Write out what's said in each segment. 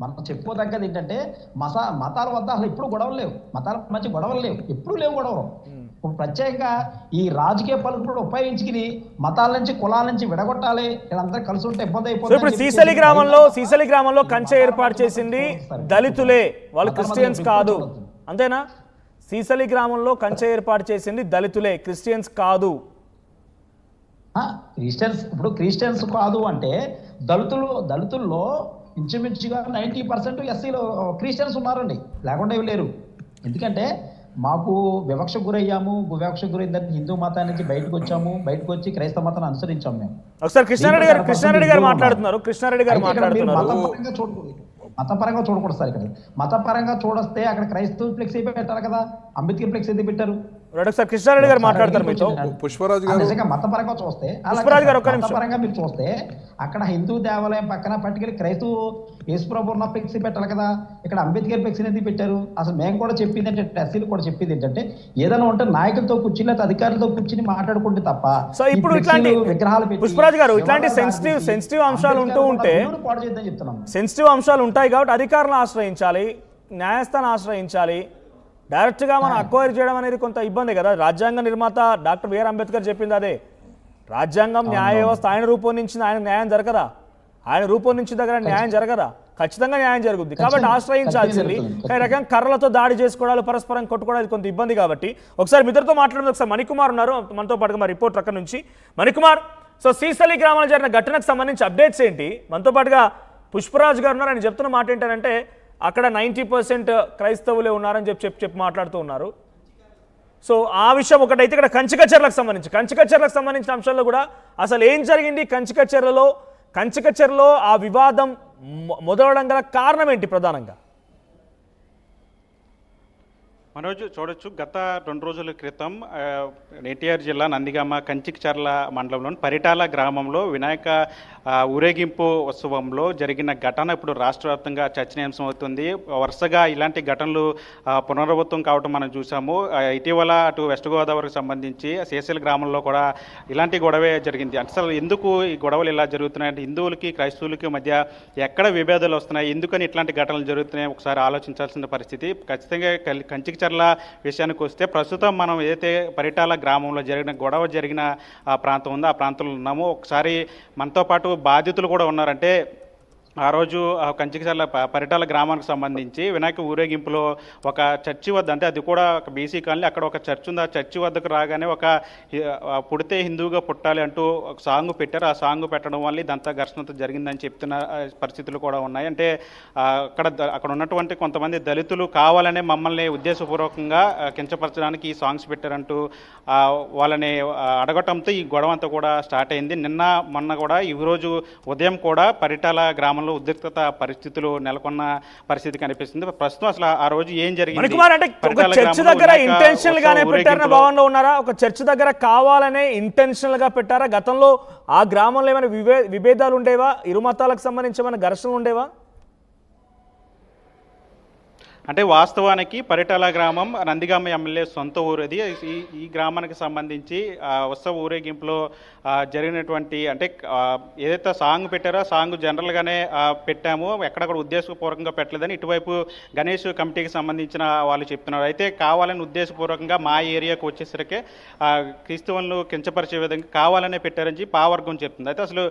మనం చెప్పుకోదగ్గది ఏంటంటే మతాల వద్ద అసలు ఎప్పుడు గొడవలు లేవు, మతాల మధ్య గొడవలు లేవు, ఎప్పుడు లేవు గొడవలు. ఇప్పుడు ప్రత్యేకంగా ఈ రాజకీయ పలుకుబడి ఉపయోగించుకుని మతాల నుంచి కులాల నుంచి విడగొట్టాలి, వీళ్ళందరూ కలిసి ఉంటే ఇబ్బంది ఇప్పుడు అయిపోతుంది. సీసలి గ్రామంలో కంచె ఏర్పాటు చేసింది దళితులే, వాళ్ళు క్రిస్టియన్స్ కాదు, అంతేనా? సీసలి గ్రామంలో కంచె ఏర్పాటు చేసింది దళితులే, క్రిస్టియన్స్ కాదు. క్రిస్టియన్స్ ఇప్పుడు క్రిస్టియన్స్ కాదు అంటే దళితుల్లో ఇంచుమించుగా 90% ఎస్సీలో క్రిస్టియన్స్ ఉన్నారండి, లేకుండా ఏమి లేరు. ఎందుకంటే మాకు వివక్షకు గురయ్యాము, వివక్షకు గురైందని హిందూ మతాన్ని నుంచి బయటకు వచ్చి క్రైస్తవ మతాన్ని అనుసరించాము మేము. ఒకసారి కృష్ణారెడ్డి గారు మాట్లాడుతున్నారు. మతపరంగా చూడకూడదు సార్. ఇక్కడ మతపరంగా చూడొస్తే అక్కడ క్రైస్తవ ఫ్లెక్సీ పెట్టారు కదా, అంబేద్కర్ ఫ్లెక్సీ ఎందుకు పెట్టారు? కృష్ణారెడ్డి గారు మాట్లాడతారు మీతో. పుష్పరాజు గారు నిజంగా మతపరంగా చూస్తే మతపరంగా మీరు చూస్తే అక్కడ హిందూ దేవాలయం పక్కన పట్టుకెళ్ళి క్రైస్తవ యేసుప్రభు ఉన్న ఫ్లెక్సీ పెట్టాలి కదా, ఇక్కడ అంబేద్కర్ ఫ్లెక్సీ ఎందుకు పెట్టారు? అసలు మేము కూడా చెప్పింది ఏంటంటే, ఎస్సీలు కూడా చెప్పింది ఏంటంటే, ఏదైనా ఉంటే నాయకులతో కూర్చుని లేదా అధికారులతో కూర్చుని మాట్లాడుకుంటే తప్ప ఇప్పుడు ఇట్లాంటి విగ్రహాలు పుష్పరాజు గారు ఇట్లాంటి సెన్సిటివ్ అంశాలు ఉంటే పాడు చేద్దాం చెప్తున్నాం. సెన్సిటివ్ అంశాలు ఉంటాయి కాబట్టి అధికారులను ఆశ్రయించాలి, న్యాయస్థానం ఆశ్రయించాలి. డైరెక్ట్గా మనం అక్వైర్ చేయడం అనేది కొంత ఇబ్బంది కదా. రాజ్యాంగ నిర్మాత డాక్టర్ బిఆర్ అంబేద్కర్ చెప్పింది అదే, రాజ్యాంగం న్యాయ వ్యవస్థ ఆయన రూపొందించింది, ఆయన న్యాయం జరగదా? ఆయన రూపొందించిన దగ్గర న్యాయం జరగదా? ఖచ్చితంగా న్యాయం జరుగుద్ది. కాబట్టి ఆశ్రయించాల్సింది. ఈ రకంగా కర్రలతో దాడి చేసుకోవడాలు, పరస్పరం కొట్టుకోవడాలు కొంత ఇబ్బంది. కాబట్టి ఒకసారి మిత్రులతో మాట్లాడడం. ఒకసారి మణికుమార్ ఉన్నారు మనతో పాటుగా, మా రిపోర్టర్ అక్కడ నుంచి. మణికుమార్, సో సీసలి గ్రామంలో జరిగిన ఘటనకు సంబంధించి అప్డేట్స్ ఏంటి? మనతో పాటుగా పుష్పరాజు గారు ఉన్నారు. ఆయన చెప్తున్న మాట ఏంటంటే అక్కడ 90% క్రైస్తవులే ఉన్నారని చెప్పి మాట్లాడుతూ ఉన్నారు. సో ఆ విషయం ఒకటైతే, ఇక్కడ కంచికచర్లకు సంబంధించిన అంశాల్లో కూడా అసలు ఏం జరిగింది? కంచికచర్లలో ఆ వివాదం మొదలవడం గల కారణం ఏంటి ప్రధానంగా? మనోజు చూడొచ్చు, గత 2 రోజుల క్రితం ఎన్టీఆర్ జిల్లా నందిగామ కంచికచర్ల మండలంలోని పరిటాల గ్రామంలో వినాయక ఊరేగింపు ఉత్సవంలో జరిగిన ఘటన ఇప్పుడు రాష్ట్ర వ్యాప్తంగా చర్చనీయాంశం అవుతుంది. వరుసగా ఇలాంటి ఘటనలు పునరావృతం కావటం మనం చూసాము. ఇటీవల అటు వెస్ట్ గోదావరికి సంబంధించి సీసలి గ్రామంలో కూడా ఇలాంటి గొడవే జరిగింది. అసలు ఎందుకు ఈ గొడవలు ఇలా జరుగుతున్నాయంటే, హిందువులకి క్రైస్తవులకి మధ్య ఎక్కడ విభేదాలు వస్తున్నాయి, ఎందుకని ఇట్లాంటి ఘటనలు జరుగుతున్నాయి ఒకసారి ఆలోచించాల్సిన పరిస్థితి. ఖచ్చితంగా కంచికచర్ల విషయానికి వస్తే, ప్రస్తుతం మనం ఏదైతే పరిటాల గ్రామంలో గొడవ జరిగిన ప్రాంతం ఉందో ఆ ప్రాంతంలో ఉన్నాము. ఒకసారి మనతో పాటు బాధితులు కూడా ఉన్నారంటే, ఆ రోజు కంచికచర్ల పరిటాల గ్రామానికి సంబంధించి వినాయక ఊరేగింపులో ఒక చర్చి వద్ద, అంటే అది కూడా ఒక బీసీ కాలనీ, అక్కడ ఒక చర్చ్ ఉంది. ఆ చర్చి వద్దకు రాగానే ఒక పుడితే హిందువుగా పుట్టాలి అంటూ ఒక సాంగ్ పెట్టారు. ఆ సాంగ్ పెట్టడం వల్ల ఇదంతా ఘర్షణతో జరిగిందని చెప్తున్న పరిస్థితులు కూడా ఉన్నాయి. అంటే అక్కడ ఉన్నటువంటి కొంతమంది దళితులు కావాలనే మమ్మల్ని ఉద్దేశపూర్వకంగా కించపరచడానికి ఈ సాంగ్స్ పెట్టారంటూ వాళ్ళని అడగటంతో ఈ గొడవ అంతా కూడా స్టార్ట్ అయింది. మొన్న కూడా ఈరోజు ఉదయం కూడా పరిటాల గ్రామంలో ఉద్రిక్తత పరిస్థితులు నెలకొన్న పరిస్థితి కనిపిస్తుంది. ప్రస్తుతం అసలు ఆ రోజు ఏం జరిగింది? చర్చ్ దగ్గర ఇంటెన్షనల్ గానే పెట్టారన్న భావనలో ఉన్నారా? ఒక చర్చ్ దగ్గర కావాలనే ఇంటెన్షనల్ గా పెట్టారా? గతంలో ఆ గ్రామంలో ఏమైనా విభేదాలు ఉండేవా? ఇరు మతాలకు సంబంధించి ఏమైనా ఘర్షణలు ఉండేవా? అంటే వాస్తవానికి పరిటాల గ్రామం నందిగామ ఎమ్మెల్యే సొంత ఊరు. అది ఈ గ్రామానికి సంబంధించి ఉత్సవ ఊరేగింపులో జరిగినటువంటి, అంటే ఏదైతే సాంగ్ పెట్టారో సాంగ్ జనరల్గానే పెట్టాము, ఎక్కడక్కడ ఉద్దేశపూర్వకంగా పెట్టలేదని ఇటువైపు గణేష్ కమిటీకి సంబంధించిన వాళ్ళు చెప్తున్నారు. అయితే కావాలని ఉద్దేశపూర్వకంగా మా ఏరియాకు వచ్చేసరికి క్రైస్తవులను కించపరిచే విధంగా కావాలనే పెట్టారని చెప్పి ఆ వర్గం చెప్తుంది. అయితే అసలు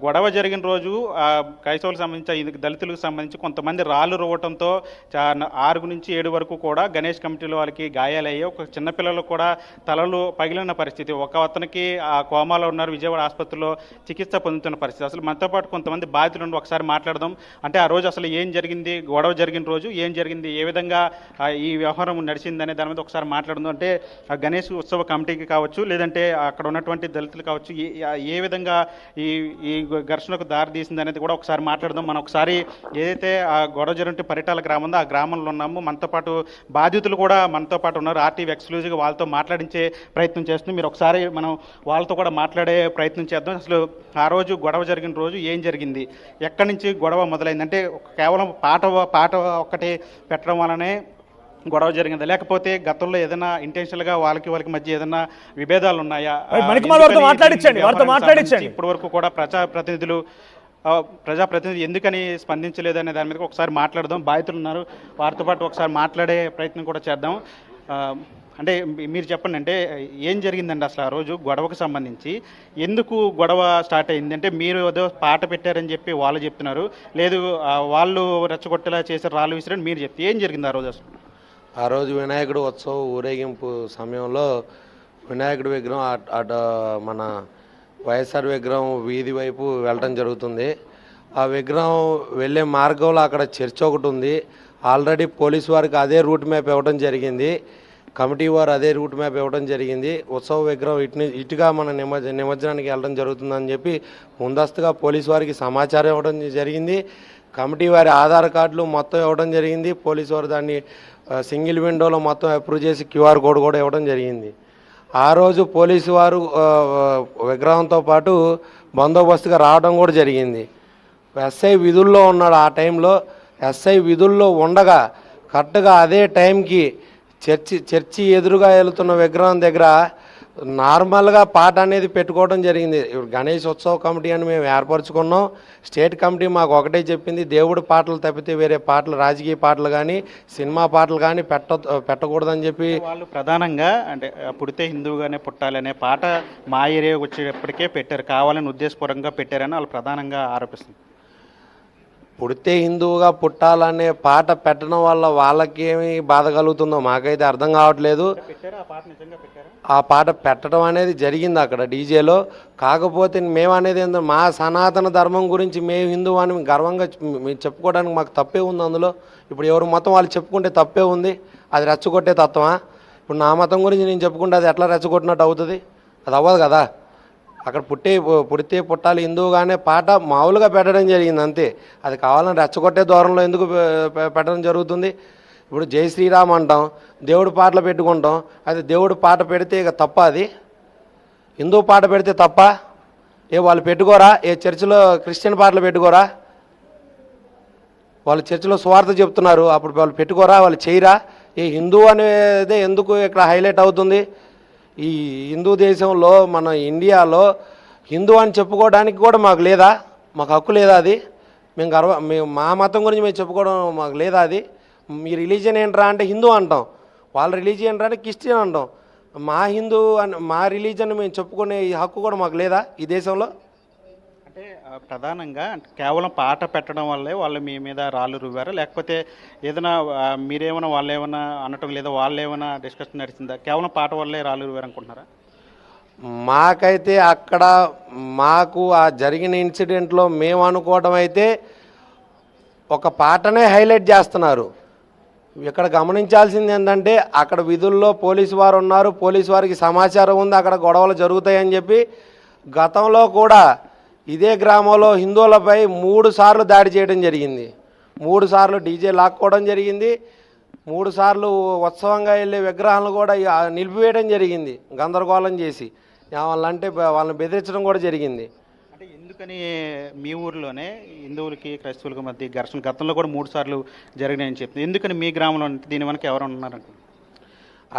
గొడవ జరిగిన రోజు క్రైస్తవులకు సంబంధించి దళితులకు సంబంధించి కొంతమంది రాళ్ళు రువ్వటంతో 6 నుంచి 7 వరకు కూడా గణేష్ కమిటీలో వాళ్ళకి గాయాలయ్యాయి. ఒక చిన్నపిల్లలకు కూడా తలలు పగిలిన పరిస్థితి. ఒక అతనికి ఆ కోమాలో ఉన్నారు, విజయవాడ ఆసుపత్రిలో చికిత్స పొందుతున్న పరిస్థితి. అసలు మనతో పాటు కొంతమంది బాధితులు ఒకసారి మాట్లాడదాం. అంటే ఆ రోజు అసలు ఏం జరిగింది, గొడవ జరిగిన రోజు ఏం జరిగింది, ఏ విధంగా ఈ వ్యవహారం నడిచిందనే దాని మీద ఒకసారి మాట్లాడదాం. అంటే గణేష్ ఉత్సవ కమిటీకి కావచ్చు, లేదంటే అక్కడ ఉన్నటువంటి దళితులు కావచ్చు, ఏ విధంగా ఈ ఘర్షణకు దారి తీసింది అనేది కూడా ఒకసారి మాట్లాడదాం. మనం ఒకసారి ఏదైతే ఆ గొడవ జరిగిన పరిటాల గ్రామం ఉందో ఆ గ్రామంలో ఉన్నాము. మనతో పాటు బాధితులు కూడా మనతో పాటు ఉన్నారు. ఆర్టీవీ ఎక్స్క్లూజివ్గా వాళ్ళతో మాట్లాడించే ప్రయత్నం చేస్తుంది. మీరు ఒకసారి మనం వాళ్ళతో కూడా మాట్లాడే ప్రయత్నం చేద్దాం. అసలు ఆ రోజు గొడవ జరిగిన రోజు ఏం జరిగింది, ఎక్కడి నుంచి గొడవ మొదలైంది, అంటే కేవలం పాట ఒక్కటి పెట్టడం వల్లనే గొడవ జరిగిందా, లేకపోతే గతంలో ఏదైనా ఇంటెన్షనల్గా వాళ్ళకి మధ్య ఏదైనా విభేదాలు ఉన్నాయా? ఇప్పటి వరకు కూడా ప్రజాప్రతినిధులు ప్రజాప్రతినిధి ఎందుకని స్పందించలేదనే దాని మీద ఒకసారి మాట్లాడదాం. బాధితులు ఉన్నారు, వారితో పాటు ఒకసారి మాట్లాడే ప్రయత్నం కూడా చేద్దాం. అంటే మీరు చెప్పండి, అంటే ఏం జరిగిందండి అసలు ఆ రోజు గొడవకు సంబంధించి? ఎందుకు గొడవ స్టార్ట్ అయింది? అంటే మీరు ఏదో పాట పెట్టారని చెప్పి వాళ్ళు చెప్తున్నారు, లేదు వాళ్ళు రెచ్చగొట్టేలా చేశారు, రాళ్ళు విసిరని మీరు చెప్తే ఏం జరిగింది ఆ రోజు అసలు? ఆ రోజు వినాయకుడు ఉత్సవం ఊరేగింపు సమయంలో వినాయకుడి విగ్రహం అటు మన వైఎస్ఆర్ విగ్రహం వీధి వైపు వెళ్ళడం జరుగుతుంది. ఆ విగ్రహం వెళ్ళే మార్గంలో అక్కడ చర్చ్ ఒకటి ఉంది. ఆల్రెడీ పోలీసు వారికి అదే రూట్ మ్యాప్ ఇవ్వడం జరిగింది, కమిటీ వారు అదే రూట్ మ్యాప్ ఇవ్వడం జరిగింది. ఉత్సవ విగ్రహం ఇటుగా మన నిమజ్జనానికి వెళ్ళడం జరుగుతుందని చెప్పి ముందస్తుగా పోలీసు వారికి సమాచారం ఇవ్వడం జరిగింది. కమిటీ వారి ఆధార్ కార్డులు మొత్తం ఇవ్వడం జరిగింది. పోలీసు వారు దాన్ని సింగిల్ విండోలో మొత్తం అప్రూవ్ చేసి QR కోడ్ కూడా ఇవ్వడం జరిగింది. ఆ రోజు పోలీసు వారు విగ్రహంతో పాటు బందోబస్తుగా రావడం కూడా జరిగింది. ఎస్ఐ విధుల్లో ఉన్నాడు. ఆ టైంలో ఎస్ఐ విధుల్లో ఉండగా కరెక్ట్గా అదే టైంకి చర్చి ఎదురుగా వెళుతున్న విగ్రహం దగ్గర నార్మల్గా పాట అనేది పెట్టుకోవడం జరిగింది. గణేష్ ఉత్సవ కమిటీ అని మేము ఏర్పరచుకున్నాం. స్టేట్ కమిటీ మాకు ఒకటే చెప్పింది, దేవుడి పాటలు తప్పితే వేరే పాటలు, రాజకీయ పాటలు కానీ సినిమా పాటలు కానీ పెట్టకూడదని చెప్పి. వాళ్ళు ప్రధానంగా అంటే పుడితే హిందువుగానే పుట్టాలనే పాట మా ఏరియా వచ్చేటప్పటికే పెట్టారు, కావాలని ఉద్దేశపూర్వకంగా పెట్టారని వాళ్ళు ప్రధానంగా ఆరోపిస్తుంది. పుడితే హిందువుగా పుట్టాలనే పాట పెట్టడం వల్ల వాళ్ళకేమి బాధ కలుగుతుందో మాకైతే అర్థం కావట్లేదు. ఆ పాట పెట్టడం అనేది జరిగింది అక్కడ డీజేలో. కాకపోతే మేము అనేది ఏంటంటే మా సనాతన ధర్మం గురించి మేము హిందువు అని గర్వంగా చెప్పుకోవడానికి మాకు తప్పే ఉంది అందులో. ఇప్పుడు ఎవరు మతం వాళ్ళు చెప్పుకుంటే తప్పే ఉంది, అది రెచ్చగొట్టే తత్వమా? ఇప్పుడు నా మతం గురించి నేను చెప్పుకుంటే అది ఎట్లా రెచ్చగొట్టినట్టు అవుతుంది? అది అవ్వదు కదా. అక్కడ పుడితే పుట్టాలి హిందువుగానే పాట మామూలుగా పెట్టడం జరిగింది అంతే. అది కావాలని రెచ్చగొట్టే దూరంలో ఎందుకు పెట్టడం జరుగుతుంది? ఇప్పుడు జై శ్రీరామ్ అంటాం, దేవుడి పాటలు పెట్టుకుంటాం, అది దేవుడి పాట పెడితే ఇక తప్ప? అది హిందూ పాట పెడితే తప్ప? వాళ్ళు పెట్టుకోరా? చర్చిలో క్రిస్టియన్ పాటలు పెట్టుకోరా? వాళ్ళు చర్చిలో స్వార్థ చెప్తున్నారు, అప్పుడు వాళ్ళు పెట్టుకోరా? వాళ్ళు చేయరా? హిందూ అనేదే ఎందుకు ఇక్కడ హైలైట్ అవుతుంది? ఈ హిందూ దేశంలో మన ఇండియాలో హిందూ అని చెప్పుకోవడానికి కూడా మాకు లేదా? మాకు హక్కు లేదా? అది మేము మా మతం గురించి మేము చెప్పుకోవడం మాకు లేదా? అది మీ రిలీజియన్ ఏంట్రా అంటే హిందూ అంటాం, వాళ్ళ రిలీజియన్ ఏంట్రా అంటే క్రిస్టియన్ అంటాం. మా హిందూ అని మా రిలీజియన్ మేము చెప్పుకునే హక్కు కూడా మాకు లేదా ఈ దేశంలో? అంటే ప్రధానంగా కేవలం పాట పెట్టడం వల్లే వాళ్ళు మీ మీద రాళ్ళు రువ్వారా, లేకపోతే ఏదైనా మీరేమైనా వాళ్ళు ఏమైనా అనటం లేదా, వాళ్ళు ఏమైనా డిస్కషన్ నడిచిందా? కేవలం పాట వల్లే రాళ్ళు రువ్వారు అనుకుంటున్నారా? మాకైతే అక్కడ మాకు ఆ జరిగిన ఇన్సిడెంట్లో మేము అనుకోవడం అయితే ఒక పాటనే హైలైట్ చేస్తున్నారు. ఇక్కడ గమనించాల్సింది ఏంటంటే అక్కడ విధుల్లో పోలీసు వారు ఉన్నారు, పోలీసు వారికి సమాచారం ఉంది అక్కడ గొడవలు జరుగుతాయని చెప్పి. గతంలో కూడా ఇదే గ్రామంలో హిందువులపై 3 సార్లు దాడి చేయడం జరిగింది. 3 సార్లు డీజే లాక్కోవడం జరిగింది. 3 సార్లు ఉత్సవంగా వెళ్ళే విగ్రహాలను కూడా నిలిపివేయడం జరిగింది, గందరగోళం చేసి. వాళ్ళంటే వాళ్ళని బెదిరించడం కూడా జరిగింది. అంటే ఎందుకని మీ ఊరిలోనే హిందువులకి క్రైస్తవులకి మధ్య ఘర్షణ గతంలో కూడా 3 సార్లు జరిగినాయని చెప్తుంది, ఎందుకని మీ గ్రామంలో దీని వెనక ఎవరు ఉన్నారంట?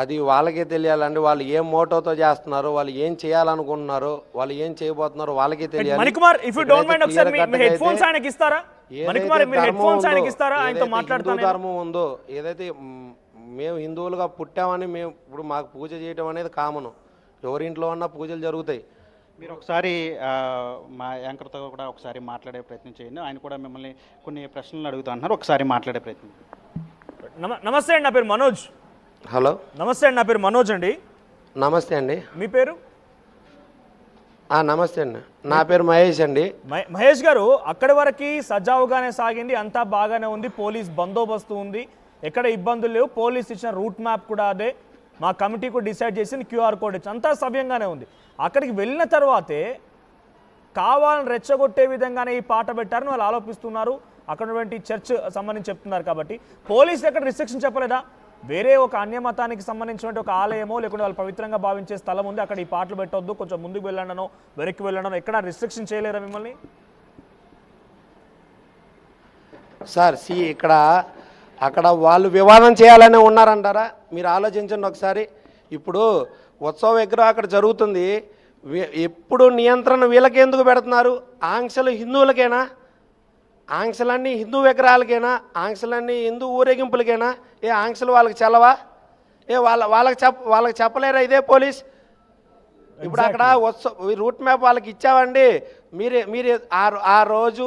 అది వాళ్ళకే తెలియాలండి. వాళ్ళు ఏం మోటోతో చేస్తున్నారు, వాళ్ళు ఏం చేయాలనుకుంటున్నారు, వాళ్ళు ఏం చేయబోతున్నారు వాళ్ళకే తెలియాలి. Manikumar, if you don't mind ఒకసారి మీ హెడ్ ఫోన్స్ ఆయనకి ఇస్తారా? మణికుమార్, మీరు హెడ్ ఫోన్స్ ఆయనకి ఇస్తారా? ఆయనతో మాట్లాడతాను. హిందూ ధర్మం ఉందో, ఏదైతే మేము హిందువులుగా పుట్టామని మేము ఇప్పుడు మాకు పూజ చేయడం అనేది కామను. ఎవరింట్లో ఉన్నా పూజలు జరుగుతాయి. మీరు ఒకసారి మా యాంకర్తో కూడా ఒకసారి మాట్లాడే ప్రయత్నం చేయండి. ఆయన కూడా మిమ్మల్ని కొన్ని ప్రశ్నలు అడుగుతున్నారు, ఒకసారి మాట్లాడే ప్రయత్నం. నమస్తే అండి, నా పేరు మనోజ్. హలో, నమస్తే అండి, నా పేరు మనోజ్ అండి. నమస్తే అండి. మీ పేరు? నమస్తే అండి, నా పేరు మహేష్ అండి. మహేష్ గారు, అక్కడి వరకు సజావుగానే సాగింది, అంతా బాగానే ఉంది, పోలీస్ బందోబస్తు ఉంది, ఎక్కడ ఇబ్బందులు లేవు, పోలీస్ ఇచ్చిన రూట్ మ్యాప్ కూడా అదే, మా కమిటీ కూడా డిసైడ్ చేసింది, QR కోడ్ ఇచ్చి అంతా సవ్యంగానే ఉంది. అక్కడికి వెళ్ళిన తర్వాతే కావాలని రెచ్చగొట్టే విధంగానే ఈ పాట పెట్టారని వాళ్ళు ఆలోపిస్తున్నారు. అక్కడ చర్చ్ సంబంధించి చెప్తున్నారు. కాబట్టి పోలీసులు ఎక్కడ రిస్ట్రిక్షన్ చెప్పలేదా? వేరే ఒక అన్యమతానికి సంబంధించిన ఒక ఆలయమో లేకుంటే వాళ్ళు పవిత్రంగా భావించే స్థలం ఉంది, అక్కడ ఈ పాటలు పెట్టొద్దు, కొంచెం ముందుకు వెళ్ళండనో వెనక్కి వెళ్ళండనో ఎక్కడ రిస్ట్రిక్షన్ చేయలేరా మిమ్మల్ని? సార్ అక్కడ వాళ్ళు వివాదం చేయాలనే ఉన్నారంటారా? మీరు ఆలోచించండి ఒకసారి. ఇప్పుడు ఉత్సవ విగ్రహం అక్కడ జరుగుతుంది, ఎప్పుడు నియంత్రణ వీళ్ళకి ఎందుకు పెడుతున్నారు? ఆంక్షలు హిందువులకేనా? ఆంక్షలన్నీ హిందూ విగ్రహాలకేనా? ఆంక్షలన్నీ హిందూ ఊరేగింపులకేనా? ఏ ఆంక్షలు వాళ్ళకి చెల్లవా? ఏ వాళ్ళకి చెప్పలేరా ఇదే పోలీస్? ఇప్పుడు అక్కడ రూట్ మ్యాప్ వాళ్ళకి ఇచ్చావండి. మీరే ఆ రోజు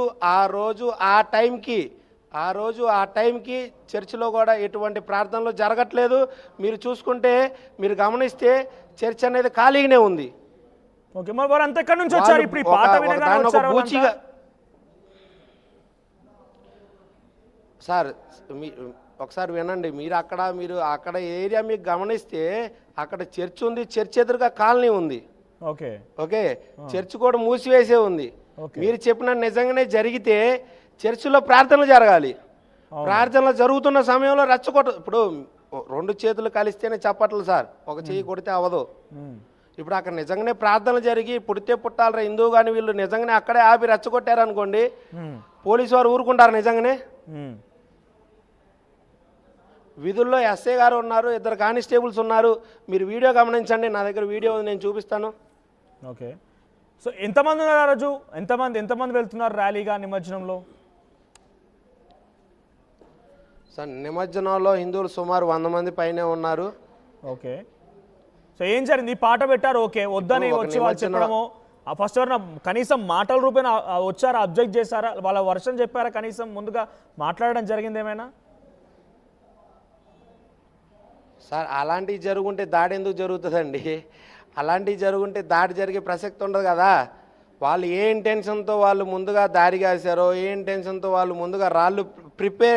ఆ టైంకి చర్చిలో కూడా ఎటువంటి ప్రార్థనలు జరగట్లేదు. మీరు చూసుకుంటే, మీరు గమనిస్తే చర్చ్ అనేది ఖాళీగానే ఉంది. ఓకే, మరి వారు అంత ఎక్కడి నుంచి వచ్చారు? ఇప్పుడు ఈ పాట వినగానే వచ్చారా వాళ్ళంతా? సార్ ఒకసారి వినండి. మీరు అక్కడ ఏరియా మీకు గమనిస్తే అక్కడ చర్చ్ ఉంది, చర్చ్ ఎదురుగా కాలనీ ఉంది. ఓకే ఓకే, చర్చ్ కూడా మూసివేసే ఉంది. మీరు చెప్పిన నిజంగానే జరిగితే చర్చిలో ప్రార్థనలు జరగాలి. ప్రార్థనలు జరుగుతున్న సమయంలో ఇప్పుడు 2 చేతులు కలిస్తేనే చప్పట్లు సార్, ఒక చెయ్యి కొడితే అవ్వదు. ఇప్పుడు అక్కడ నిజంగానే ప్రార్థనలు జరిగి పుడితే పుట్టాలరా హిందువు కానీ వీళ్ళు నిజంగానే అక్కడే ఆపి రెచ్చగొట్టారనుకోండి, పోలీసు వారు ఊరుకుంటారు నిజంగానే? విధుల్లో ఎస్ఐ గారు ఉన్నారు, 2 కానిస్టేబుల్స్ ఉన్నారు. మీరు వీడియో గమనించండి, నా దగ్గర వీడియో నేను చూపిస్తాను. ఓకే, సో ఎంతమంది ఉన్నారు ఆ రోజు? ఎంతమంది వెళ్తున్నారు ర్యాలీగా నిమజ్జనంలో? సార్ నిమజ్జనంలో హిందువులు సుమారు 100 మంది పైనే ఉన్నారు. ఓకే, సో ఏం జరిగింది? ఈ పాట పెట్టారు, ఓకే, వద్దని వచ్చి వాళ్ళు చెప్పడము, ఫస్ట్ ఎవరైనా కనీసం మాటల రూపేణ వచ్చారా? అబ్జెక్ట్ చేశారా? వాళ్ళ వర్షం చెప్పారా? కనీసం ముందుగా మాట్లాడడం జరిగింది ఏమైనా? సార్ అలాంటివి జరుగుంటే దాడి ఎందుకు జరుగుతుందండి? అలాంటివి జరుగుంటే దాడి జరిగే ప్రసక్తి ఉండదు కదా. వాళ్ళు ఏ ఇంటెన్షన్తో వాళ్ళు ముందుగా దాడి కాశారో, ఏ ఇంటెన్షన్తో వాళ్ళు ముందుగా రాళ్ళు ప్రిపేర్